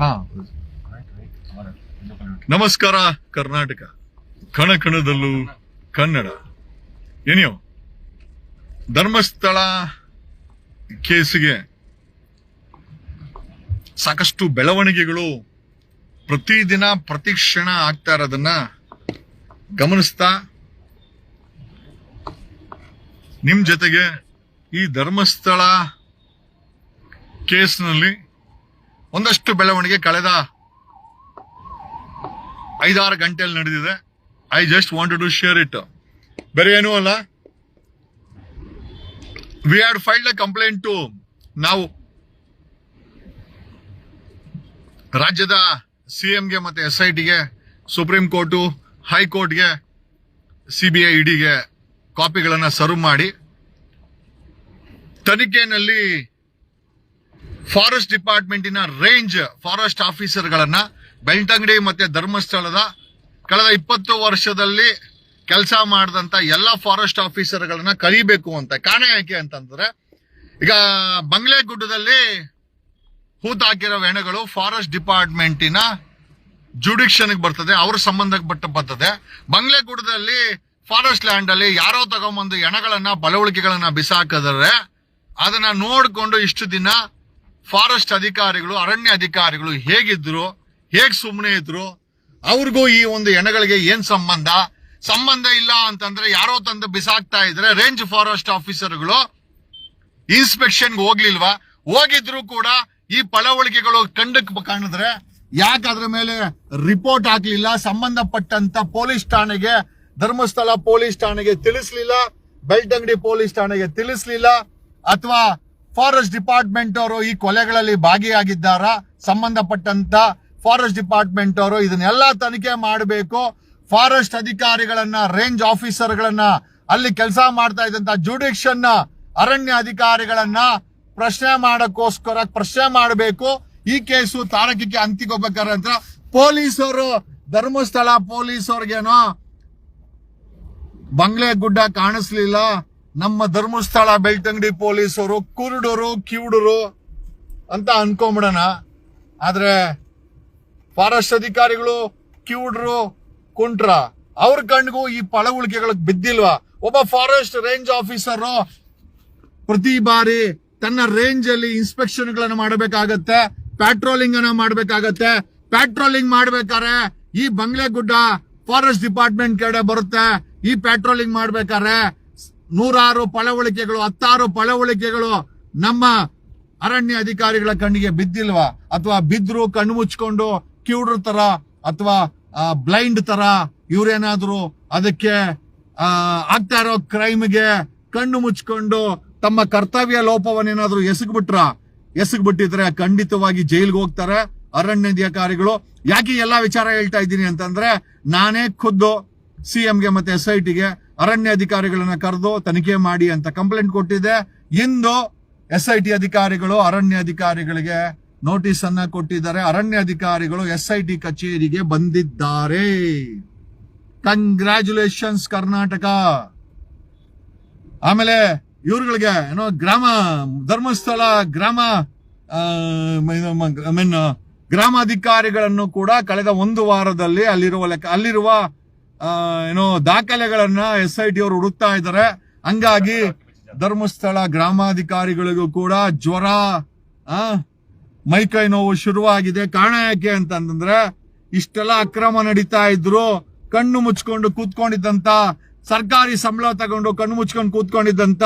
ಹಾ. ನಮಸ್ಕಾರ ಕರ್ನಾಟಕ, ಕಣ ಕಣದಲ್ಲೂ ಕನ್ನಡ. ಏನಿಯೋ ಧರ್ಮಸ್ಥಳ ಕೇಸಿಗೆ ಸಾಕಷ್ಟು ಬೆಳವಣಿಗೆಗಳು ಪ್ರತಿದಿನ ಪ್ರತಿ ಕ್ಷಣ ಆಗ್ತಾ ಇರೋದನ್ನ ಗಮನಿಸ್ತಾ ನಿಮ್ ಜೊತೆಗೆ ಈ ಧರ್ಮಸ್ಥಳ ಕೇಸ್ನಲ್ಲಿ ಒಂದಷ್ಟು ಬೆಳವಣಿಗೆ ಕಳೆದ 5-6 ಗಂಟೆಯಲ್ಲಿ ನಡೆದಿದೆ. I just wanted to share it. ಬೇರೆ ಏನೂ ಅಲ್ಲ, we had filed a complaint to ನಾವು ರಾಜ್ಯದ ಸಿಎಂಗೆ ಮತ್ತೆ SITಗೆ, ಸುಪ್ರೀಂ ಕೋರ್ಟು, ಹೈಕೋರ್ಟ್ಗೆ, CBI, ಇಡಿಗೆ ಕಾಪಿಗಳನ್ನ ಸರ್ವ್ ಮಾಡಿ ತನಿಖೆಯಲ್ಲಿ ಫಾರೆಸ್ಟ್ ಡಿಪಾರ್ಟ್ಮೆಂಟಿನ ರೇಂಜ್ ಫಾರೆಸ್ಟ್ ಆಫೀಸರ್ಗಳನ್ನ ಬೆಳ್ತಂಗಡಿ ಮತ್ತೆ ಧರ್ಮಸ್ಥಳದ ಕಳೆದ 20 ವರ್ಷದಲ್ಲಿ ಕೆಲಸ ಮಾಡಿದಂತ ಎಲ್ಲ ಫಾರೆಸ್ಟ್ ಆಫೀಸರ್ಗಳನ್ನ ಕರೀಬೇಕು ಅಂತ. ಕಾರಣ ಯಾಕೆ ಅಂತಂದ್ರೆ, ಈಗ ಬಂಗ್ಲೆಗುಡ್ಡದಲ್ಲಿ ಹೂತಾಕಿರೋ ಹೆಣಗಳು ಫಾರೆಸ್ಟ್ ಡಿಪಾರ್ಟ್ಮೆಂಟಿನ ಜುಡಿಕ್ಷನ್ಗೆ ಬರ್ತದೆ, ಅವ್ರ ಸಂಬಂಧಪಟ್ಟ ಬರ್ತದೆ. ಬಂಗ್ಲೆಗುಡ್ಡದಲ್ಲಿ ಫಾರೆಸ್ಟ್ ಲ್ಯಾಂಡ್ ಅಲ್ಲಿ ಯಾರೋ ತಗೊಂಬಂದು ಹೆಣಗಳನ್ನ ಬಲವಳಿಕೆಗಳನ್ನ ಬಿಸಾಕಿದ್ರೆ ಅದನ್ನ ನೋಡ್ಕೊಂಡು ಇಷ್ಟು ದಿನ ಫಾರೆಸ್ಟ್ ಅಧಿಕಾರಿಗಳು, ಅರಣ್ಯ ಅಧಿಕಾರಿಗಳು ಹೇಗಿದ್ರು, ಹೇಗ್ ಸುಮ್ಮನೆ ಇದ್ರು, ಅವ್ರಿಗೂ ಈ ಒಂದು ಹೆಣಗಳಿಗೆ ಏನ್ ಸಂಬಂಧ ಇಲ್ಲ ಅಂತಂದ್ರೆ ಯಾರೋ ತಂದು ಬಿಸಾಕ್ತಾ ಇದ್ರೆ ರೇಂಜ್ ಫಾರೆಸ್ಟ್ ಆಫೀಸರ್ಗಳು ಇನ್ಸ್ಪೆಕ್ಷನ್ಗೆ ಹೋಗ್ಲಿಲ್ವಾ? ಹೋಗಿದ್ರು ಕೂಡ ಈ ಪಳವಳಿಕೆಗಳು ಕಂಡಕ್ಕೆ ಕಾಣಿದ್ರೆ ಯಾಕೆ ಅದ್ರ ಮೇಲೆ ರಿಪೋರ್ಟ್ ಹಾಕ್ಲಿಲ್ಲ? ಸಂಬಂಧಪಟ್ಟಂತ ಪೊಲೀಸ್ ಠಾಣೆಗೆ, ಧರ್ಮಸ್ಥಳ ಪೊಲೀಸ್ ಠಾಣೆಗೆ ತಿಳಿಸ್ಲಿಲ್ಲ, ಬೆಳ್ತಂಗಡಿ ಪೊಲೀಸ್ ಠಾಣೆಗೆ ತಿಳಿಸ್ಲಿಲ್ಲ, ಅಥವಾ ಫಾರೆಸ್ಟ್ ಡಿಪಾರ್ಟ್ಮೆಂಟ್ ಅವರು ಈ ಕೊಲೆಗಳಲ್ಲಿ ಭಾಗಿಯಾಗಿದ್ದಾರಾ? ಸಂಬಂಧಪಟ್ಟಂತ ಫಾರೆಸ್ಟ್ ಡಿಪಾರ್ಟ್ಮೆಂಟ್ ಅವರು ಇದನ್ನೆಲ್ಲ ತನಿಖೆ ಮಾಡಬೇಕು. ಫಾರೆಸ್ಟ್ ಅಧಿಕಾರಿಗಳನ್ನ, ರೇಂಜ್ ಆಫೀಸರ್ಗಳನ್ನ, ಅಲ್ಲಿ ಕೆಲಸ ಮಾಡ್ತಾ ಇದ್ದಂತ ಜುಡಿಕ್ಷನ್ ಅರಣ್ಯ ಅಧಿಕಾರಿಗಳನ್ನ ಪ್ರಶ್ನೆ ಮಾಡಬೇಕು. ಈ ಕೇಸು ತಾರಕಕ್ಕೆ ಅಂತಿಗೋಗ್ಬೇಕಾದ್ರೆ ಅಂತ ಪೊಲೀಸರು, ಧರ್ಮಸ್ಥಳ ಪೊಲೀಸವ್ರಿಗೇನೋ ಬಂಗ್ಲೆಗುಡ್ಡ ಕಾಣಿಸ್ಲಿಲ್ಲ, ನಮ್ಮ ಧರ್ಮಸ್ಥಳ ಬೆಳ್ತಂಗಡಿ ಪೊಲೀಸರು ಕುರುಡರು ಕಿವುಡರು ಅಂತ ಅನ್ಕೊಂಬಿಡೋಣ. ಆದ್ರೆ ಫಾರೆಸ್ಟ್ ಅಧಿಕಾರಿಗಳು ಕಿವುಡ್ರು ಕುಂಟ್ರ, ಅವ್ರ ಕಣ್ಗೂ ಈ ಪಳವಳಿಕೆಗಳಿಗೆ ಬಿದ್ದಿಲ್ವಾ? ಒಬ್ಬ ಫಾರೆಸ್ಟ್ ರೇಂಜ್ ಆಫೀಸರ್ ಪ್ರತಿ ಬಾರಿ ತನ್ನ ರೇಂಜ್ ಅಲ್ಲಿ ಇನ್ಸ್ಪೆಕ್ಷನ್ ಗಳನ್ನ ಮಾಡಬೇಕಾಗತ್ತೆ, ಪ್ಯಾಟ್ರೋಲಿಂಗ್ ಅನ್ನ ಮಾಡಬೇಕಾಗತ್ತೆ. ಪ್ಯಾಟ್ರೋಲಿಂಗ್ ಮಾಡ್ಬೇಕಾದ್ರೆ ಈ ಬಂಗ್ಲೆಗುಡ್ಡ ಫಾರೆಸ್ಟ್ ಡಿಪಾರ್ಟ್ಮೆಂಟ್ ಕಡೆ ಬರುತ್ತೆ. ಈ ಪ್ಯಾಟ್ರೋಲಿಂಗ್ ಮಾಡ್ಬೇಕಾದ್ರೆ 100 ಪಳವಳಿಕೆಗಳು, 10 ಪಳವಳಿಕೆಗಳು ನಮ್ಮ ಅರಣ್ಯ ಅಧಿಕಾರಿಗಳ ಕಣ್ಣಿಗೆ ಬಿದ್ದಿಲ್ವಾ? ಅಥವಾ ಬಿದ್ರು ಕಣ್ಣು ಮುಚ್ಕೊಂಡು ಕಿವುಡ್ರ ತರ ಅಥವಾ ಬ್ಲೈಂಡ್ ತರ ಇವ್ರೇನಾದ್ರು ಅದಕ್ಕೆ ಆಗ್ತಾ ಇರೋ ಕ್ರೈಮ್ಗೆ ಕಣ್ಣು ಮುಚ್ಕೊಂಡು ತಮ್ಮ ಕರ್ತವ್ಯ ಲೋಪವನ್ನೇನಾದ್ರೂ ಎಸಗ್ಬಿಟ್ಟಿದ್ರೆ ಖಂಡಿತವಾಗಿ ಜೈಲ್ಗೆ ಹೋಗ್ತಾರೆ ಅರಣ್ಯ ಅಧಿಕಾರಿಗಳು. ಯಾಕೆ ಎಲ್ಲಾ ವಿಚಾರ ಹೇಳ್ತಾ ಇದ್ದೀನಿ ಅಂತಂದ್ರೆ, ನಾನೇ ಖುದ್ದು CMಗೆ ಮತ್ತೆ SITಗೆ ಅರಣ್ಯ ಅಧಿಕಾರಿಗಳನ್ನ ಕರೆದು ತನಿಖೆ ಮಾಡಿ ಅಂತ ಕಂಪ್ಲೇಂಟ್ ಕೊಟ್ಟಿದ್ದೆ. ಇಂದು SIT ಅಧಿಕಾರಿಗಳು ಅರಣ್ಯ ಅಧಿಕಾರಿಗಳಿಗೆ ನೋಟಿಸ್ ಅನ್ನ ಕೊಟ್ಟಿದ್ದಾರೆ. ಅರಣ್ಯ ಅಧಿಕಾರಿಗಳು SIT ಕಚೇರಿಗೆ ಬಂದಿದ್ದಾರೆ. ಕಂಗ್ರ್ಯಾಚುಲೇಷನ್ಸ್ ಕರ್ನಾಟಕ. ಆಮೇಲೆ ಇವ್ರುಗಳಿಗೆ ಏನೋ ಧರ್ಮಸ್ಥಳ ಗ್ರಾಮಾಧಿಕಾರಿಗಳನ್ನು ಕೂಡ ಕಳೆದ 1 ವಾರದಲ್ಲಿ ಅಲ್ಲಿರುವ ಏನೋ ದಾಖಲೆಗಳನ್ನ SIT ಅವರು ಹುಡುಕ್ತಾ ಇದ್ದಾರೆ. ಹಂಗಾಗಿ ಧರ್ಮಸ್ಥಳ ಗ್ರಾಮಾಧಿಕಾರಿಗಳಿಗೂ ಕೂಡ ಜ್ವರ, ಮೈಕೈ ನೋವು ಶುರುವಾಗಿದೆ. ಕಾರಣ ಯಾಕೆ ಅಂತಂದ್ರೆ, ಇಷ್ಟೆಲ್ಲ ಅಕ್ರಮ ನಡೀತಾ ಇದ್ರು ಕಣ್ಣು ಮುಚ್ಕೊಂಡು ಕೂತ್ಕೊಂಡಿದ್ದಂತ, ಸರ್ಕಾರಿ ಸಂಬಳ ತಗೊಂಡು ಕಣ್ಣು ಮುಚ್ಕೊಂಡು ಕೂತ್ಕೊಂಡಿದ್ದಂತ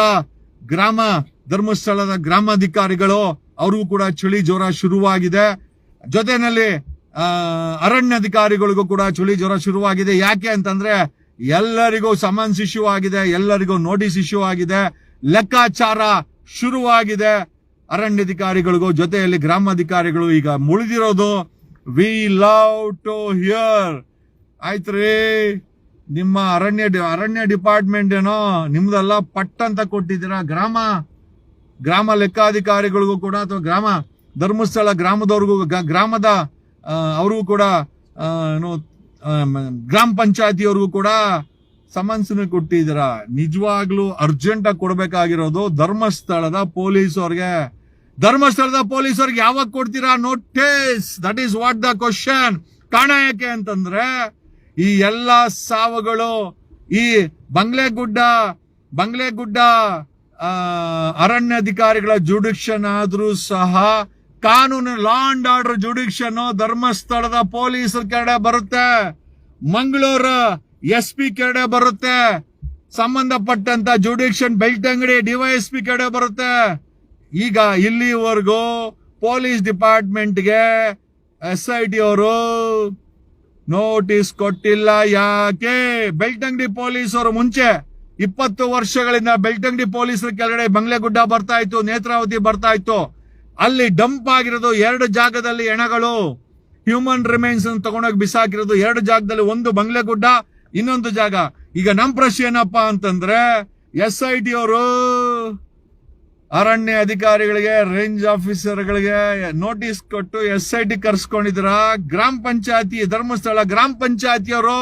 ಧರ್ಮಸ್ಥಳದ ಗ್ರಾಮಾಧಿಕಾರಿಗಳು ಅವ್ರಿಗೂ ಕೂಡ ಚಳಿ ಜ್ವರ ಶುರುವಾಗಿದೆ. ಜೊತೆನಲ್ಲಿ ಅರಣ್ಯಾಧಿಕಾರಿಗಳಿಗೂ ಕೂಡ ಚಳಿ ಜ್ವರ ಶುರುವಾಗಿದೆ. ಯಾಕೆ ಅಂತಂದ್ರೆ ಎಲ್ಲರಿಗೂ ಸಮನ್ಸ್ ಇಶ್ಯೂ ಆಗಿದೆ, ಎಲ್ಲರಿಗೂ ನೋಟಿಸ್ ಇಶ್ಯೂ ಆಗಿದೆ, ಲೆಕ್ಕಾಚಾರ ಶುರುವಾಗಿದೆ ಅರಣ್ಯಾಧಿಕಾರಿಗಳಿಗೂ. ಜೊತೆಯಲ್ಲಿ ಗ್ರಾಮಾಧಿಕಾರಿಗಳು ಈಗ ಮುಳಿದಿರೋದು ವಿ ಲವ್ ಟು ಹಿಯರ್. ಆಯ್ತ್ರಿ, ನಿಮ್ಮ ಅರಣ್ಯ ಡಿಪಾರ್ಟ್ಮೆಂಟ್ ಏನೋ ನಿಮ್ದೆಲ್ಲ ಪಟ್ ಅಂತ ಕೊಟ್ಟಿದ್ದೀರಾ. ಗ್ರಾಮ ಲೆಕ್ಕಾಧಿಕಾರಿಗಳಿಗೂ ಕೂಡ ಅಥವಾ ಧರ್ಮಸ್ಥಳ ಗ್ರಾಮದವ್ರಿಗೂ, ಗ್ರಾಮದ ಅವ್ರಿಗೂ ಕೂಡ ಗ್ರಾಮ ಪಂಚಾಯತಿಯವ್ರಿಗೂ ಕೂಡ ಸಮನ್ಸ್ನ ಕೊಟ್ಟಿದ್ದೀರಾ. ನಿಜವಾಗ್ಲೂ ಅರ್ಜೆಂಟ್ ಆಗಿ ಕೊಡ್ಬೇಕಾಗಿರೋದು ಧರ್ಮಸ್ಥಳದ ಪೊಲೀಸ್ ಅವ್ರಿಗೆ. ಧರ್ಮಸ್ಥಳದ ಪೊಲೀಸರಿಗೆ ಯಾವಾಗ ಕೊಡ್ತೀರಾ notice? That is what the question. ಕಾರಣ ಯಾಕೆ ಅಂತಂದ್ರೆ ಈ ಎಲ್ಲಾ ಸಾವುಗಳು ಈ ಬಂಗ್ಲೆಗುಡ್ಡ ಅರಣ್ಯಾಧಿಕಾರಿಗಳ ಜುಡಿಕ್ಷನ್ ಆದ್ರೂ ಸಹ ಕಾನೂನು ಲಾ ಅಂಡ್ ಆರ್ಡರ್ ಜುಡಿಕ್ಷನ್ ಧರ್ಮಸ್ಥಳದ ಪೊಲೀಸರ ಕೆಳಗಡೆ ಬರುತ್ತೆ, ಮಂಗಳೂರು SP ಕೆಳಗಡೆ ಬರುತ್ತೆ, ಸಂಬಂಧಪಟ್ಟಂತ ಜುಡಿಕ್ಷನ್ ಬೆಳ್ತಂಗಡಿ DYSP ಕೆಳಗಡೆ ಬರುತ್ತೆ. ಈಗ ಇಲ್ಲಿವರೆಗೂ ಪೊಲೀಸ್ ಡಿಪಾರ್ಟ್ಮೆಂಟ್ಗೆ SIT ಅವರು ನೋಟಿಸ್ ಕೊಟ್ಟಿಲ್ಲ. ಯಾಕೆ? ಬೆಳ್ತಂಗಡಿ ಪೊಲೀಸರು ಮುಂಚೆ 20 ವರ್ಷಗಳಿಂದ ಬೆಳ್ತಂಗಡಿ ಪೊಲೀಸರ ಕೆಳಗಡೆ ಬಂಗ್ಲೆಗುಡ್ಡ ಬರ್ತಾ ಇತ್ತು, ನೇತ್ರಾವತಿ ಬರ್ತಾ ಇತ್ತು. ಅಲ್ಲಿ ಡಂಪ್ ಆಗಿರೋದು 2 ಜಾಗದಲ್ಲಿ ಹೆಣಗಳು, ಹ್ಯೂಮನ್ ರಿಮೈನ್ಸ್ ತಗೊಂಡೋಗಿ ಬಿಸಾಕಿರೋದು 2 ಜಾಗದಲ್ಲಿ, ಒಂದು ಬಂಗ್ಲೆಗುಡ್ಡ, ಇನ್ನೊಂದು ಜಾಗ. ಈಗ ನಮ್ ಪ್ರಶ್ನೆ ಏನಪ್ಪಾ ಅಂತಂದ್ರೆ SIT ಅವರು ಅರಣ್ಯ ಅಧಿಕಾರಿಗಳಿಗೆ, ರೇಂಜ್ ಆಫೀಸರ್ಗಳಿಗೆ ನೋಟಿಸ್ ಕೊಟ್ಟು SIT ಕರ್ಸ್ಕೊಂಡಿದ್ರ. ಗ್ರಾಮ ಪಂಚಾಯತಿ ಧರ್ಮಸ್ಥಳ ಗ್ರಾಮ ಪಂಚಾಯತಿಯವರು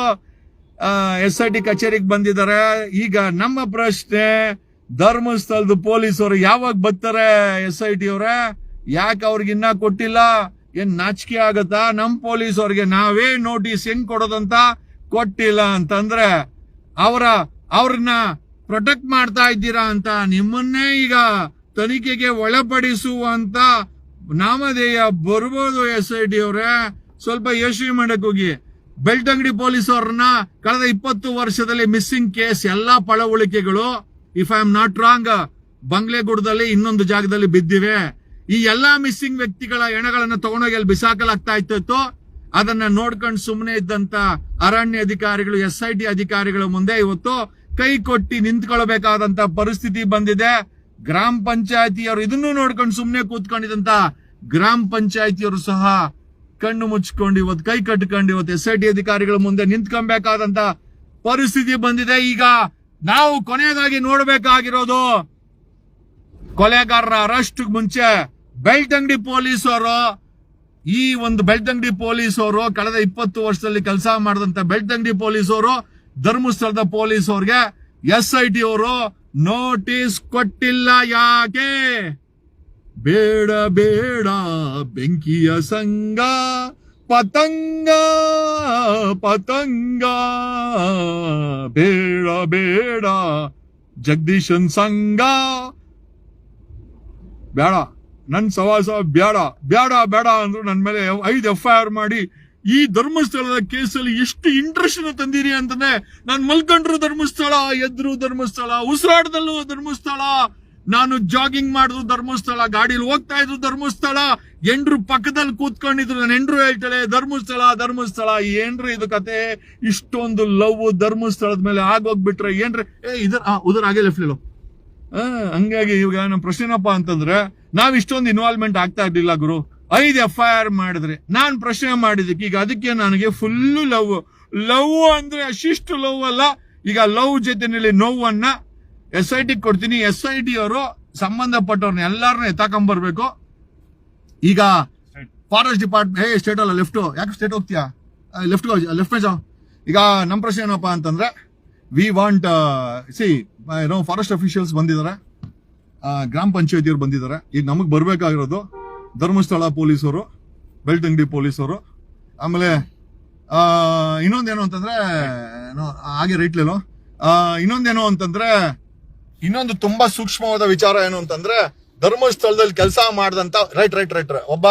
SIT ಕಚೇರಿಗೆ ಬಂದಿದ್ದಾರೆ. ಈಗ ನಮ್ಮ ಪ್ರಶ್ನೆ, ಧರ್ಮಸ್ಥಳದ ಪೊಲೀಸರು ಯಾವಾಗ ಬರ್ತಾರೆ? SIT ಅವರೇ ಯಾಕೆ ಅವ್ರಿಗೆ ಇನ್ನ ಕೊಟ್ಟಿಲ್ಲ? ಏನ್ ನಾಚಿಕೆ ಆಗತ್ತಾ? ನಮ್ ಪೊಲೀಸವ್ರಿಗೆ ನಾವೇ ನೋಟಿಸ್ ಹೆಂಗ್ ಕೊಡೋದಂತ ಕೊಟ್ಟಿಲ್ಲ ಅಂತಂದ್ರೆ ಅವ್ರನ್ನ ಪ್ರೊಟೆಕ್ಟ್ ಮಾಡ್ತಾ ಇದ್ದೀರಾ ಅಂತ ನಿಮ್ಮನ್ನೇ ಈಗ ತನಿಖೆಗೆ ಒಳಪಡಿಸುವಂತ ನಾಮಧೇಯ ಬರ್ಬೋದು. SIT ಅವರೇ ಸ್ವಲ್ಪ ಯೋಚನೆ ಮಾಡಕ್ ಹೋಗಿ. ಬೆಳ್ತಂಗಡಿ ಪೊಲೀಸ್ ಅವ್ರನ್ನ ಕಳೆದ 20 ವರ್ಷದಲ್ಲಿ ಮಿಸ್ಸಿಂಗ್ ಕೇಸ್ ಎಲ್ಲಾ ಪಳವಳಿಕೆಗಳು, if I am not wrong, ಬಂಗ್ಲೆಗುಡ್ಡದಲ್ಲಿ ಇನ್ನೊಂದು ಜಾಗದಲ್ಲಿ ಬಿದ್ದಿವೆ. ಈ ಎಲ್ಲಾ ಮಿಸ್ಸಿಂಗ್ ವ್ಯಕ್ತಿಗಳ ಹೆಣಗಳನ್ನ ತಗೊಂಡೋಗಿ ಅಲ್ಲಿ ಬಿಸಾಕಲಾಗ್ತಾ ಇತ್ತು. ಅದನ್ನ ನೋಡ್ಕೊಂಡು ಸುಮ್ಮನೆ ಇದ್ದಂತ ಅರಣ್ಯ ಅಧಿಕಾರಿಗಳು, SIT ಅಧಿಕಾರಿಗಳ ಮುಂದೆ ಇವತ್ತು ಕೈ ಕೊಟ್ಟಿ ನಿಂತ್ಕೊಳ್ಬೇಕಾದಂತ ಪರಿಸ್ಥಿತಿ ಬಂದಿದೆ. ಗ್ರಾಮ ಪಂಚಾಯತಿಯವರು ಇದನ್ನು ನೋಡ್ಕೊಂಡು ಸುಮ್ಮನೆ ಕೂತ್ಕೊಂಡಿದಂತ ಗ್ರಾಮ ಪಂಚಾಯತಿಯವರು ಸಹ ಕಣ್ಣು ಮುಚ್ಕೊಂಡು ಇವತ್ತು ಕೈ ಕಟ್ಕೊಂಡು ಇವತ್ತು SIT ಅಧಿಕಾರಿಗಳ ಮುಂದೆ ನಿಂತ್ಕೊಬೇಕಾದಂತ ಪರಿಸ್ಥಿತಿ ಬಂದಿದೆ. ಈಗ ನಾವು ಕೊನೆಯದಾಗಿ ನೋಡ್ಬೇಕಾಗಿರೋದು, ಕೊಲೆಗಾರರ ಅರೆಸ್ಟ್ ಮುಂಚೆ ಬೆಳ್ತಂಗಡಿ ಪೊಲೀಸರು, ಈ ಒಂದು ಬೆಳ್ತಂಗಡಿ ಪೊಲೀಸರು ಕಳೆದ 20 ವರ್ಷದಲ್ಲಿ ಕೆಲಸ ಮಾಡಿದಂತ ಬೆಳ್ತಂಗಡಿ ಪೊಲೀಸರು ಧರ್ಮಸ್ಥಳದ ಪೊಲೀಸವ್ರಿಗೆ SIT ಅವರು ನೋಟಿಸ್ ಕೊಟ್ಟಿಲ್ಲ. ಯಾಕೆ? ಬೇಡ ಬೇಡ ಬೆಂಕಿಯ ಸಂಗ ಪತಂಗ ಬೇಡ ಬೇಡ ಜಗದೀಶನ್ ಸಂಘ ಬೇಡ, ನನ್ ಸವಾಸ ಬೇಡ ಬೇಡ ಬೇಡ ಅಂದ್ರು ನನ್ನ ಮೇಲೆ 5 FIR ಮಾಡಿ ಈ ಧರ್ಮಸ್ಥಳದ ಕೇಸಲ್ಲಿ ಎಷ್ಟು ಇಂಟ್ರೆಸ್ಟ್ ತಂದಿರಿ ಅಂತಂದ್ರೆ, ನಾನು ಮಲ್ಕೊಂಡ್ರು ಧರ್ಮಸ್ಥಳ, ಎದ್ರು ಧರ್ಮಸ್ಥಳ, ಉಸಿರಾಟದಲ್ಲೂ ಧರ್ಮಸ್ಥಳ, ನಾನು ಜಾಗಿಂಗ್ ಮಾಡಿದ್ರು ಧರ್ಮಸ್ಥಳ, ಗಾಡಿಲಿ ಹೋಗ್ತಾ ಇದ್ರು ಧರ್ಮಸ್ಥಳ, ಎಂಡ್ರು ಪಕ್ಕದಲ್ಲಿ ಕೂತ್ಕೊಂಡಿದ್ರು. ನನ್ನ ಎಂಡ್ರು ಹೇಳ್ತಾಳೆ ಧರ್ಮಸ್ಥಳ ಧರ್ಮಸ್ಥಳ. ಏನ್ರಿ ಇದು ಕತೆ? ಇಷ್ಟೊಂದು ಲವ್ ಧರ್ಮಸ್ಥಳದ ಮೇಲೆ ಆಗೋಗ್ಬಿಟ್ರೆ ಏನ್ರಿ? ಉದರ್ ಹಾಗೆ ಲೆಫ್ಟ್ ಹೇಳು. ಹಂಗಾಗಿ ಇವಾಗ ನಮ್ಮ ಪ್ರಶ್ನೆ ಏನಪ್ಪಾ ಅಂತಂದ್ರೆ, ನಾವ್ ಇಷ್ಟೊಂದು ಇನ್ವಾಲ್ವ್ಮೆಂಟ್ ಆಗ್ತಾ ಇರ್ಲಿಲ್ಲ ಗುರು. 5 FIR ಮಾಡಿದ್ರೆ ನಾನು ಪ್ರಶ್ನೆ ಮಾಡಿದಕ್ಕೆ ಈಗ ಅದಕ್ಕೆ ನನಗೆ ಫುಲ್ಲು ಲವ್ ಅಂದ್ರೆ ಅಷ್ಟಿಷ್ಟು ಲವ್ ಅಲ್ಲ. ಈಗ ಲವ್ ಜೊತೆನಲ್ಲಿ ನೋವನ್ನ SIT ಕೊಡ್ತೀನಿ. SIT ಅವರು ಸಂಬಂಧಪಟ್ಟವ್ರನ್ನ ಎಲ್ಲಾರನ್ನ ಎತ್ತಾಕೊಂಡ್ಬರ್ಬೇಕು. ಈಗ ಫಾರೆಸ್ಟ್ ಡಿಪಾರ್ಟ್ಮೆಂಟ್ ಸ್ಟೇಟ್ ಅಲ್ಲ, ಲೆಫ್ಟ್. ಯಾಕೆ ಸ್ಟೇಟ್ ಹೋಗ್ತೀಯಾ? ಲೆಫ್ಟ್ ಈಗ ನಮ್ಮ ಪ್ರಶ್ನೆ ಏನಪ್ಪಾ ಅಂತಂದ್ರೆ, ವಿ ವಾಂಟ್ ಫಾರೆಸ್ಟ್ ಅಫಿಷಿಯಲ್ಸ್ ಬಂದಿದ್ದಾರೆ, ಗ್ರಾಮ ಪಂಚಾಯತಿಯವರು ಬಂದಿದ್ದಾರೆ. ಈಗ ನಮಗ್ ಬರ್ಬೇಕಾಗಿರೋದು ಧರ್ಮಸ್ಥಳ ಪೊಲೀಸರು, ಬೆಳ್ತಂಗಡಿ ಪೊಲೀಸರು, ಆಮೇಲೆ ಇನ್ನೊಂದೇನು ಅಂತಂದ್ರೆ ಹಾಗೆ ರೈಟ್ಲೇನೋ ಇನ್ನೊಂದೇನು ಅಂತಂದ್ರೆ, ಇನ್ನೊಂದು ತುಂಬಾ ಸೂಕ್ಷ್ಮವಾದ ವಿಚಾರ ಏನು ಅಂತಂದ್ರೆ, ಧರ್ಮಸ್ಥಳದಲ್ಲಿ ಕೆಲಸ ಮಾಡಿದಂತ ರೈಟ್ ಒಬ್ಬ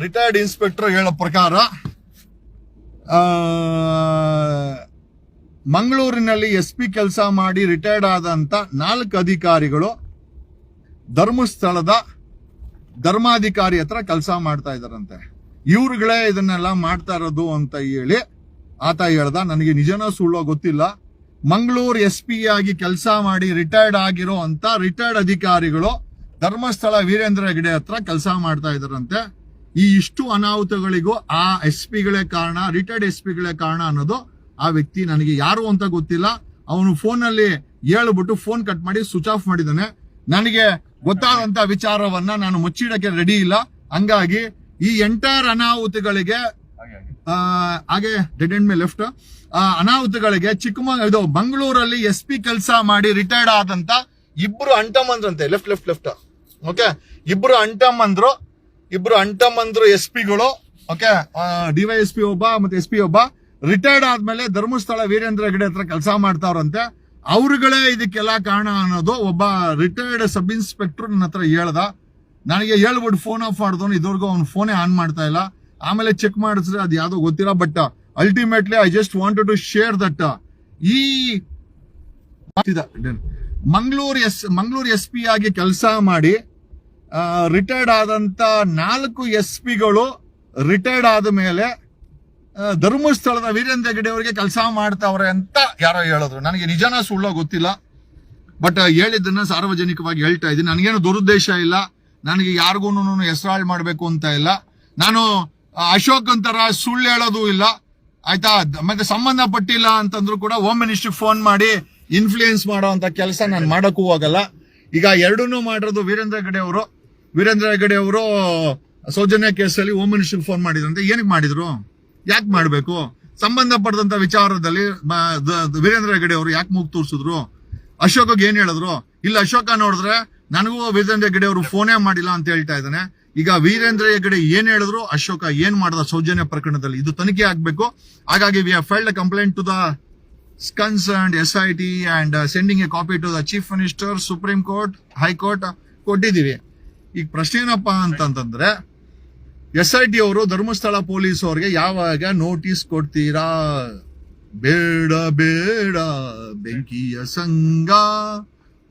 ರಿಟೈರ್ಡ್ ಇನ್ಸ್ಪೆಕ್ಟರ್ ಹೇಳೋ ಪ್ರಕಾರ ಮಂಗಳೂರಿನಲ್ಲಿ SP ಕೆಲಸ ಮಾಡಿ ರಿಟೈರ್ಡ್ ಆದಂತ 4 ಅಧಿಕಾರಿಗಳು ಧರ್ಮಸ್ಥಳದ ಧರ್ಮಾಧಿಕಾರಿ ಹತ್ರ ಕೆಲಸ ಮಾಡ್ತಾ ಇದಾರಂತೆ. ಇವ್ರುಗಳೇ ಇದನ್ನೆಲ್ಲ ಮಾಡ್ತಾ ಇರೋದು ಅಂತ ಹೇಳಿ ಆತ ಹೇಳ್ದ. ನನಗೆ ನಿಜನ ಸುಳ್ಳೋ ಗೊತ್ತಿಲ್ಲ. ಮಂಗಳೂರು SP ಆಗಿ ಕೆಲಸ ಮಾಡಿ ರಿಟೈರ್ಡ್ ಆಗಿರೋ ಅಂತ ರಿಟೈರ್ಡ್ ಅಧಿಕಾರಿಗಳು ಧರ್ಮಸ್ಥಳ ವೀರೇಂದ್ರ ಹೆಗಡೆ ಹತ್ರ ಕೆಲಸ ಮಾಡ್ತಾ ಇದಾರಂತೆ. ಈ ಇಷ್ಟು ಅನಾಹುತಗಳಿಗೂ ಆ SP ಗಳೇ ಕಾರಣ, ರಿಟೈರ್ಡ್ SP ಗಳೇ ಕಾರಣ ಅನ್ನೋದು ಆ ವ್ಯಕ್ತಿ ನನಗೆ ಯಾರು ಅಂತ ಗೊತ್ತಿಲ್ಲ. ಅವನು ಫೋನ್ ನಲ್ಲಿ ಹೇಳ್ಬಿಟ್ಟು ಫೋನ್ ಕಟ್ ಮಾಡಿ ಸ್ವಿಚ್ ಆಫ್ ಮಾಡಿದ್ದಾನೆ. ನನಗೆ ಗೊತ್ತಾದಂತ ವಿಚಾರವನ್ನ ನಾನು ಮುಚ್ಚಿಡಕ್ಕೆ ರೆಡಿ ಇಲ್ಲ. ಹಂಗಾಗಿ ಈ ಎಂಟೈರ್ ಅನಾಹುತಗಳಿಗೆ ಹಾಗೆ ಡೆಡ್ ಎಂಡ್ ಮೇಲೆ ಲೆಫ್ಟ್ ಅನಾಹುತಗಳಿಗೆ ಇದು ಮಂಗಳೂರಲ್ಲಿ SP ಕೆಲಸ ಮಾಡಿ ರಿಟೈರ್ಡ್ ಆದಂತ 2 ಅಂಟಮಂದ್ರಂತೆ. ಲೆಫ್ಟ್ ಓಕೆ, ಇಬ್ರು ಅಂಟಮ್ಮಂದ್ರು ಎಸ್ ಪಿಗಳು. ಓಕೆ, ಡಿವೈಎಸ್ಪಿ ಒಬ್ಬ ಮತ್ತೆ ಎಸ್ ಪಿ ಒಬ್ಬ ರಿಟೈರ್ಡ್ ಆದ್ಮೇಲೆ ಧರ್ಮಸ್ಥಳ ವೀರೇಂದ್ರ ಹೆಗಡೆ ಹತ್ರ ಕೆಲಸ ಮಾಡ್ತಾವ್ರಂತೆ. ಅವ್ರುಗಳೇ ಇದಕ್ಕೆಲ್ಲ ಕಾರಣ ಅನ್ನೋದು ಒಬ್ಬ ರಿಟೈರ್ಡ್ ಸಬ್ ಇನ್ಸ್ಪೆಕ್ಟರ್ ನನ್ನ ಹತ್ರ ಹೇಳ್ದ. ನನಗೆ ಹೇಳ್ಬಿಟ್ಟು ಫೋನ್ ಆಫ್ ಮಾಡಿದವನು ಇದುವರೆಗೂ ಅವ್ನು ಫೋನೇ ಆನ್ ಮಾಡ್ತಾ ಇಲ್ಲ. ಆಮೇಲೆ ಚೆಕ್ ಮಾಡಿಸಿದ್ರೆ ಅದು ಯಾವ್ದೋ ಗೊತ್ತಿಲ್ಲ. But ultimately I just wanted to share that ಈ ಮಂಗಳೂರು ಎಸ್ ಪಿ ಆಗಿ ಕೆಲಸ ಮಾಡಿ ರಿಟೈರ್ಡ್ ಆದಂತ 4 ಎಸ್ ಪಿಗಳು ರಿಟೈರ್ಡ್ ಆದ ಮೇಲೆ ಧರ್ಮಸ್ಥಳದ ವೀರೇಂದ್ರ ಹೆಗಡೆ ಅವರಿಗೆ ಕೆಲಸ ಮಾಡ್ತಾವ್ರೆ ಅಂತ ಯಾರೋ ಹೇಳಿದ್ರು. ನನಗೆ ನಿಜನ ಸುಳ್ಳೋ ಗೊತ್ತಿಲ್ಲ, ಬಟ್ ಹೇಳಿದ್ದನ್ನ ಸಾರ್ವಜನಿಕವಾಗಿ ಹೇಳ್ತಾ ಇದ್ದೀನಿ. ನನಗೇನು ದುರುದ್ದೇಶ ಇಲ್ಲ, ನನಗೆ ಯಾರಿಗೂ ಹೆಸರಾಳ್ ಮಾಡ್ಬೇಕು ಅಂತ ಇಲ್ಲ. ನಾನು ಅಶೋಕ್ ಅಂತರ ಸುಳ್ಳು ಹೇಳೋದು ಇಲ್ಲ, ಆಯ್ತಾ. ಮತ್ತೆ ಸಂಬಂಧ ಪಟ್ಟಿಲ್ಲ ಅಂತಂದ್ರು ಕೂಡ ಹೋಮ್ ಮಿನಿಸ್ಟರ್ ಫೋನ್ ಮಾಡಿ ಇನ್ಫ್ಲೂಯೆನ್ಸ್ ಮಾಡೋ ಅಂತ ಕೆಲಸ ನಾನು ಮಾಡಕ್ಕೂ ಹೋಗಲ್ಲ. ಈಗ ಎರಡನ್ನೂ ಮಾಡಿರೋದು ವೀರೇಂದ್ರ ಹೆಗಡೆ ಅವರು ಸೌಜನ್ಯ ಕೇಸಲ್ಲಿ ಹೋಮ್ ಮಿನಿಸ್ಟರ್ ಫೋನ್ ಮಾಡಿದ್ರಂತೆ. ಏನಕ್ಕೆ ಮಾಡಿದ್ರು, ಯಾಕೆ ಮಾಡ್ಬೇಕು? ಸಂಬಂಧಪಟ್ಟಂತ ವಿಚಾರದಲ್ಲಿ ವೀರೇಂದ್ರ ಹೆಗಡೆ ಅವರು ಯಾಕೆ ಮೂಗ್ ತೋರಿಸಿದ್ರು? ಅಶೋಕ್ ಏನ್ ಹೇಳಿದ್ರು? ಇಲ್ಲ, ಅಶೋಕ ನೋಡಿದ್ರೆ ನನಗೂ ವೀರೇಂದ್ರ ಹೆಗಡೆ ಅವರು ಫೋನೇ ಮಾಡಿಲ್ಲ ಅಂತ ಹೇಳ್ತಾ ಇದ್ದಾನೆ. ಈಗ ವೀರೇಂದ್ರ ಹೆಗಡೆ ಏನ್ ಹೇಳಿದ್ರು, ಅಶೋಕ ಏನ್ ಮಾಡಿದ ಸೌಜನ್ಯ ಪ್ರಕರಣದಲ್ಲಿ ಇದು ತನಿಖೆ ಆಗ್ಬೇಕು. ಹಾಗಾಗಿ we have filed a complaint to the concerned SIT and sending a copy to the chief minister, supreme court, high court ಕೊಟ್ಟಿದ್ದೀವಿ. ಈಗ ಪ್ರಶ್ನೆ ಏನಪ್ಪಾ ಅಂತಂದ್ರೆ, SIT ಅವರು ಧರ್ಮಸ್ಥಳ ಪೊಲೀಸ್ ಅವ್ರಿಗೆ ಯಾವಾಗ ನೋಟಿಸ್ ಕೊಡ್ತೀರಾ? ಬೇಡ ಬೇಡ ಬೆಂಕಿಯ ಸಂಗ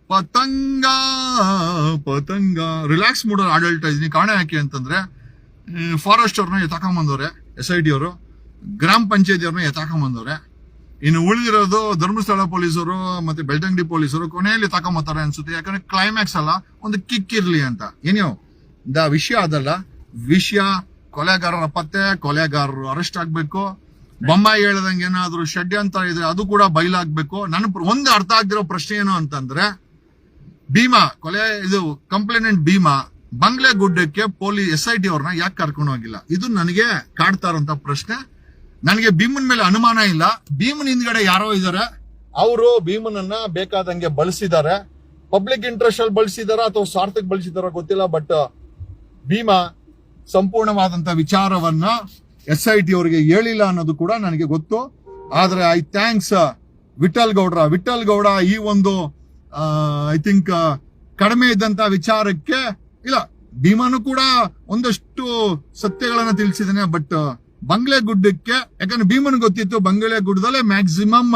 ಪತಂಗ ರಿಲ್ಯಾಕ್ಸ್ ಮೂಡಲ್ ಆಡಳಿತ ಇದೀನಿ. ಕಾರಣ ಯಾಕೆ ಅಂತಂದ್ರೆ, ಫಾರೆಸ್ಟ್ ಅವ್ರನ್ನ ಎತ್ತಾಕೊಂಬಂದವ್ರೆ SIT ಅವರು, ಗ್ರಾಮ ಪಂಚಾಯತಿ ಅವ್ರನ್ನ ಎತ್ತಾಕೊಂಬಂದವ್ರೆ. ಇನ್ನು ಉಳಿದಿರೋದು ಧರ್ಮಸ್ಥಳ ಪೊಲೀಸರು ಮತ್ತೆ ಬೆಳ್ತಂಗಡಿ ಪೊಲೀಸರು ಕೊನೆಯಲ್ಲಿ ತಕೊಂಬತ್ತಾರೆ ಅನ್ಸುತ್ತೆ. ಯಾಕಂದ್ರೆ ಕ್ಲೈಮ್ಯಾಕ್ಸ್ ಅಲ್ಲ, ಒಂದು ಕಿಕ್ ಇರ್ಲಿ ಅಂತ. ಏನೋ ವಿಷಯ ಅದಲ್ಲ, ವಿಷಯ ಕೊಲೆಗಾರರ ಪತ್ತೆ, ಕೊಲೆಗಾರರು ಅರೆಸ್ಟ್ ಆಗ್ಬೇಕು. ಬೊಮ್ಮಾಯಿ ಹೇಳ್ದಂಗೆ ಏನಾದ್ರು ಷಡ್ಯಂತ್ರ ಇದ್ರೆ ಅದು ಕೂಡ ಬಯಲಾಗ್ಬೇಕು. ಒಂದು ಅರ್ಥ ಆಗ್ದಿರೋ ಪ್ರಶ್ನೆ ಏನು ಅಂತಂದ್ರೆ, ಭೀಮಾ ಇದು ಕಂಪ್ಲೇನೆಂಟ್ ಭೀಮಾ ಬಂಗ್ಲೆ ಗುಡ್ಡಕ್ಕೆ SIT ಅವ್ರನ್ನ ಯಾಕೆ ಕರ್ಕೊಂಡು ಹೋಗಿಲ್ಲ? ಇದು ನನಗೆ ಕಾಡ್ತಾ ಇರೋಂತ ಪ್ರಶ್ನೆ. ನನಗೆ ಭೀಮನ್ ಮೇಲೆ ಅನುಮಾನ ಇಲ್ಲ. ಭೀಮನ್ ಹಿಂದ್ಗಡೆ ಯಾರೋ ಇದಾರೆ, ಅವರು ಭೀಮನನ್ನ ಬೇಕಾದಂಗೆ ಬಳಸಿದ್ದಾರೆ. ಪಬ್ಲಿಕ್ ಇಂಟ್ರೆಸ್ಟ್ ಅಲ್ಲಿ ಬಳಸಿದಾರ ಅಥವಾ ಸ್ವಾರ್ಥಕ್ಕೆ ಬಳಸಿದಾರ ಗೊತ್ತಿಲ್ಲ. ಬಟ್ ಭೀಮಾ ಸಂಪೂರ್ಣವಾದಂತ ವಿಚಾರವನ್ನ SIT ಅವರಿಗೆ ಹೇಳಿಲ್ಲ ಅನ್ನೋದು ಕೂಡ ನನಗೆ ಗೊತ್ತು. ಆದ್ರೆ ಐ ಥ್ಯಾಂಕ್ಸ್ ವಿಠಲ್ ಗೌಡ ಈ ಒಂದು ಐ ಥಿಂಕ್ ಕಡಿಮೆ ಇದ್ದಂತ ವಿಚಾರಕ್ಕೆ ಇಲ್ಲ, ಭೀಮಾನು ಕೂಡ ಒಂದಷ್ಟು ಸತ್ಯಗಳನ್ನ ತಿಳಿಸಿದ್ದಾನೆ. ಬಟ್ ಬಂಗ್ಲೆ ಗುಡ್ಡಕ್ಕೆ, ಯಾಕಂದ್ರೆ ಭೀಮನ್ ಗೊತ್ತಿತ್ತು ಬಂಗ್ಲೆ ಗುಡ್ಡದಲ್ಲೇ ಮ್ಯಾಕ್ಸಿಮಮ್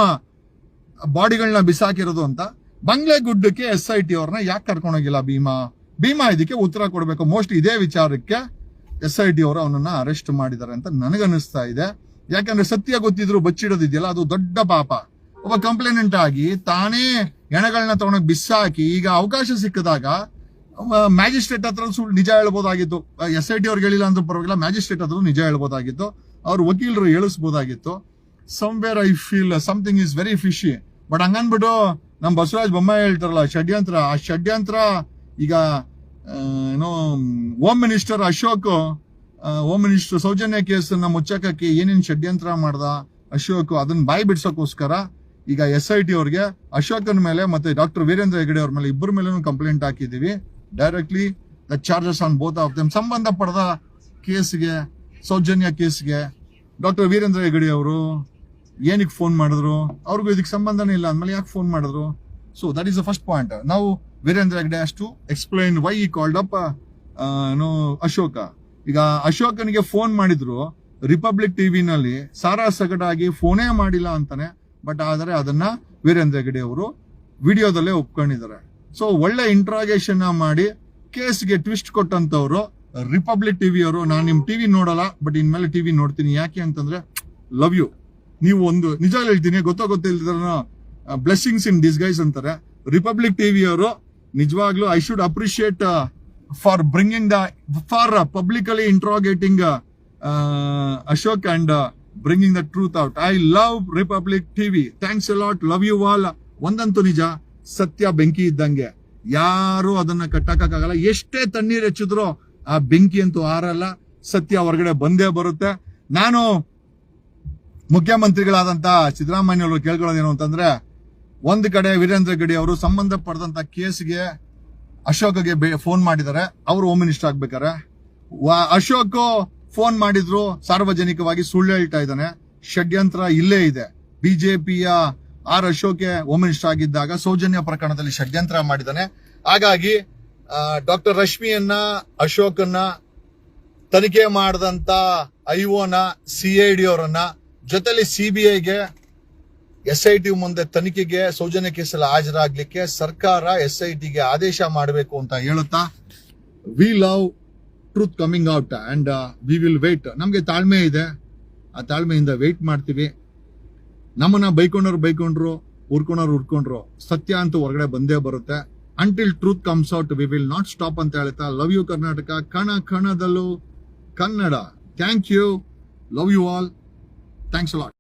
ಬಾಡಿಗಳನ್ನ ಬಿಸಾಕಿರೋದು ಅಂತ. ಬಂಗ್ಲೆ ಗುಡ್ಡಕ್ಕೆ SIT ಅವ್ರನ್ನ ಯಾಕೆ ಕರ್ಕೊಂಡೋಗಿಲ್ಲ ಭೀಮಾ ಇದಕ್ಕೆ ಉತ್ತರ ಕೊಡ್ಬೇಕು. ಮೋಸ್ಟ್ ಇದೇ ವಿಚಾರಕ್ಕೆ SIT ಅವರು ಅವನನ್ನ ಅರೆಸ್ಟ್ ಮಾಡಿದ್ದಾರೆ ಅಂತ ನನಗನ್ನಿಸ್ತಾ ಇದೆ. ಯಾಕಂದ್ರೆ ಸತ್ಯ ಗೊತ್ತಿದ್ರು ಬಚ್ಚಿಡೋದಿದೆಯಲ್ಲ, ಅದು ದೊಡ್ಡ ಪಾಪ. ಒಬ್ಬ ಕಂಪ್ಲೇನೆಂಟ್ ಆಗಿ ತಾನೇ ಹೆಣಗಳನ್ನ ತಗೊಂಡೋಗಿ ಬಿಸಾಕಿ, ಈಗ ಅವಕಾಶ ಸಿಕ್ಕಿದಾಗ ಮ್ಯಾಜಿಸ್ಟ್ರೇಟ್ ಹತ್ರ ನಿಜ ಹೇಳ್ಬೋದಾಗಿತ್ತು. SIT ಅವ್ರಿಗೆ ಹೇಳಿಲ್ಲ ಅಂದ್ರೂ ಪರವಾಗಿಲ್ಲ, ಮ್ಯಾಜಿಸ್ಟ್ರೇಟ್ ಹತ್ರ ನಿಜ ಹೇಳ್ಬೋದಾಗಿತ್ತು, ಅವ್ರ ವಕೀಲರು ಹೇಳಿಸ್ಬೋದಾಗಿತ್ತು. Somewhere I feel something is very fishy. But ಹಂಗನ್ಬಿಟ್ಟು ನಮ್ ಬಸವರಾಜ ಬೊಮ್ಮಾಯಿ ಹೇಳ್ತಾರಲ್ಲ ಷಡ್ಯಂತ್ರ, ಆ ಷಡ್ಯಂತ್ರ ಈಗ ಏನೋ home minister Ashok, home minister Soujanya ಕೇಸನ್ನ ಮುಚ್ಚಕಕ್ಕೆ ಏನೇನ್ ಷಡ್ಯಂತ್ರ ಮಾಡ್ದ ಅಶೋಕ್, ಅದನ್ನ ಬಾಯಿ ಬಿಡ್ಸೋಕೋಸ್ಕರ ಈಗ SIT ಅವ್ರಿಗೆ ಅಶೋಕನ ಮೇಲೆ ಮತ್ತೆ ಡಾಕ್ಟರ್ ವೀರೇಂದ್ರ ಹೆಗಡೆ ಅವ್ರ ಮೇಲೆ ಇಬ್ಬರ ಮೇಲೂ ಕಂಪ್ಲೇಂಟ್ ಹಾಕಿದೀವಿ. Directly the charges on both of them. ಸಂಬಂಧಪಡದ ಕೇಸ್ಗೆ, ಸೌಜನ್ಯ ಕೇಸ್ಗೆ ಡಾಕ್ಟರ್ ವೀರೇಂದ್ರ ಹೆಗಡೆ ಅವರು ಏನಕ್ಕೆ ಫೋನ್ ಮಾಡಿದ್ರು? ಅವ್ರಿಗೂ ಇದಕ್ಕೆ ಸಂಬಂಧನೇ ಇಲ್ಲ ಅಂದ್ಮೇಲೆ ಯಾಕೆ ಫೋನ್ ಮಾಡಿದ್ರು? So that is the first point. ನಾವು Veerendra Hegde has to explain why he called up Ashoka. ಈಗ ಅಶೋಕನಿಗೆ ಫೋನ್ ಮಾಡಿದ್ರು ರಿಪಬ್ಲಿಕ್ ಟಿವಿನಲ್ಲಿ ಸಾರಾ ಸಗಟಾಗಿ ಫೋನೇ ಮಾಡಿಲ್ಲ ಅಂತಾನೆ. ಬಟ್ ಆದರೆ ಅದನ್ನ ವೀರೇಂದ್ರ ಹೆಗಡೆ ಅವರು ವಿಡಿಯೋದಲ್ಲೇ ಒಪ್ಕೊಂಡಿದ್ದಾರೆ. ಸೊ ಒಳ್ಳೆ ಇಂಟ್ರಾಗೇಷನ್ ಮಾಡಿ ಕೇಸ್ಗೆ ಟ್ವಿಸ್ಟ್ ಕೊಟ್ಟಂತವ್ರು ರಿಪಬ್ಲಿಕ್ ಟಿವಿ ಅವರು. ನಾನು ನಿಮ್ ಟಿವಿ ನೋಡಲ್ಲ, ಬಟ್ ಇನ್ಮೇಲೆ ಟಿವಿ ನೋಡ್ತೀನಿ. ಯಾಕೆ ಅಂತಂದ್ರೆ ಲವ್ ಯು. ನೀವು ಒಂದು ನಿಜ ಹೇಳ್ತೀನಿ, ಗೊತ್ತಿಲ್ದಿರ ಬ್ಲೆಸ್ಸಿಂಗ್ಸ್ ಇನ್ ಡಿಸ್ಗೈಸ್ ಅಂತಾರೆ ರಿಪಬ್ಲಿಕ್ ಟಿವಿ ಅವರು. ನಿಜವಾಗ್ಲೂ I should appreciate for bringing for publicly interrogating Ashok and bringing the truth out. I love Republic TV. Thanks a lot. Love you all. ಒಂದಂತೂ ನಿಜ, ಸತ್ಯ ಬೆಂಕಿ ಇದ್ದಂಗೆ, ಯಾರು ಅದನ್ನ ಕಟ್ಟಕ್ಕಾಗಲ್ಲ. ಎಷ್ಟೇ ತಣ್ಣೀರ್ ಹೆಚ್ಚಿದ್ರು ಆ ಬೆಂಕಿ ಅಂತೂ ಆರಲ್ಲ. ಸತ್ಯ ಹೊರಗಡೆ ಬಂದೇ ಬರುತ್ತೆ. ನಾನು ಮುಖ್ಯಮಂತ್ರಿಗಳಾದಂತ ಸಿದ್ದರಾಮಯ್ಯ ಅವರು ಕೇಳ್ಕೊಳ್ಳೋದೇನು ಅಂತಂದ್ರೆ, ಒಂದ್ ಕಡೆ ವೀರೇಂದ್ರ ಹೆಗಡೆ ಅವರು ಸಂಬಂಧಪಟ್ಟಂತ ಕೇಸ್ಗೆ ಅಶೋಕ್ಗೆ ಫೋನ್ ಮಾಡಿದ್ದಾರೆ, ಅವರು ಹೋಮ್ ಮಿನಿಸ್ಟರ್ ಆಗ್ಬೇಕಾರೆ. ಅಶೋಕ್ ಫೋನ್ ಮಾಡಿದ್ರು, ಸಾರ್ವಜನಿಕವಾಗಿ ಸುಳ್ಳು ಹೇಳ್ತಾ ಇದ್ದಾನೆ. ಷಡ್ಯಂತ್ರ ಇಲ್ಲೇ ಇದೆ. ಬಿಜೆಪಿಯ ಅಶೋಕ್ ಹೋಮ್ ಮಿನಿಸ್ಟರ್ ಆಗಿದ್ದಾಗ ಸೌಜನ್ಯ ಪ್ರಕರಣದಲ್ಲಿ ಷಡ್ಯಂತ್ರ ಮಾಡಿದ್ದಾನೆ. ಹಾಗಾಗಿ ಡಾಕ್ಟರ್ ರಶ್ಮಿಯನ್ನ, ಅಶೋಕನ್ನ, ತನಿಖೆ ಮಾಡಿದಂತ ಐಒನ, ಸಿಐಡಿ ಅವರನ್ನ, ಜೊತೆಲಿ ಸಿಬಿಐಗೆ, SIT ಮುಂದೆ ತನಿಖೆಗೆ ಸೌಜನ್ಯ ಕೇಸಲ್ಲಿ ಹಾಜರಾಗ್ಲಿಕ್ಕೆ ಸರ್ಕಾರ SITಗೆ ಆದೇಶ ಮಾಡಬೇಕು ಅಂತ ಹೇಳುತ್ತಾ, we love truth coming out and we will wait. ನಮ್ಗೆ ತಾಳ್ಮೆ ಇದೆ, ಆ ತಾಳ್ಮೆಯಿಂದ ವೇಟ್ ಮಾಡ್ತೀವಿ. ನಮ್ಮನ್ನ ಬೈಕೊಂಡ್ರು, ಉರ್ಕೊಂಡ್ರು, ಸತ್ಯ ಅಂತೂ ಹೊರಗಡೆ ಬಂದೇ ಬರುತ್ತೆ. Until truth comes out we will not stop ಅಂತ ಹೇಳ್ತಾ, ಲವ್ ಯು ಕರ್ನಾಟಕ, ಕಣ ಕಣದಲ್ಲೂ Kannada. Thank you, love you all, thanks a lot.